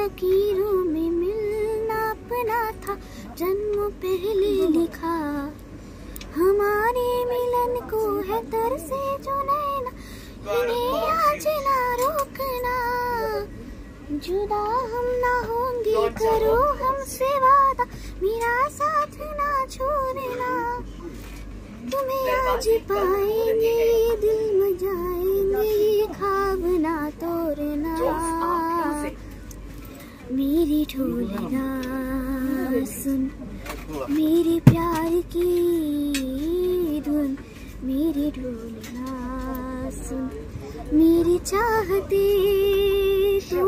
लकीरों में मिलना अपना था, जन्म पहले लिखा। हमारे मिलन को है तरसे जो नैना, इन्हें आज ना रोकना। जुदा हम ना होंगे, करो हमसे वादा, मेरा साथ ना छोड़ना। तुम्हें आज पाएंगे, दिल में जाएंगे, ख्वाब ना तोड़ना। मेरी ढोलना सुन, मेरे प्यार की धुन। मेरी ढोलना सुन, मेरी चाहते तो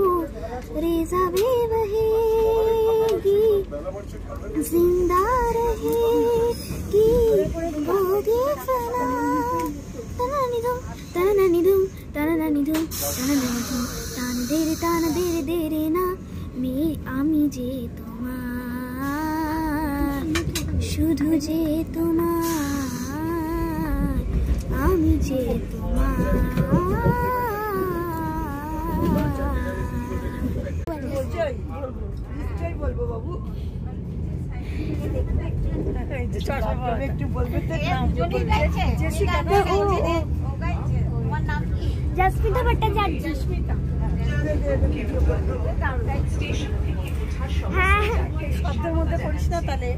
रेज़ा भी बहेगी, जिंदा रहेगी वो देखना। तनानिदुम तनानिदुम तनानिदुम तनानिदुम तान देरे देरे ना। আমি যে তোমার, শুধু যে তোমার, আমি যে তোমার। বলবো বাবু, জসমিতা ভট্টাচার্য। হ্যাঁ শব্দের মধ্যে পড়িস না তাহলে,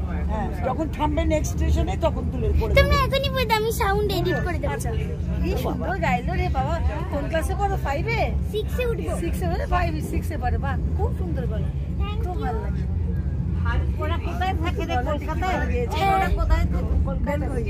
যখন থামবে নেক্সট স্টেশনে তখন তুলে পড়ে। তুমি এখনই বলতে, আমি সাউন্ড এডিট করে দেব। কি সুন্দর গাইলো রে বাবা। কোন ক্লাসে পড়ো? 5 এ? 6 এ উঠবো। 6 এ হলে 5 6 এ পড়ে। বাহ, খুব সুন্দর গলা, খুব ভালো লাগে। ওরা কোথায় থাকে রে? কলকাতায়। ওরা কোথায় থাকে? কলকাতায়।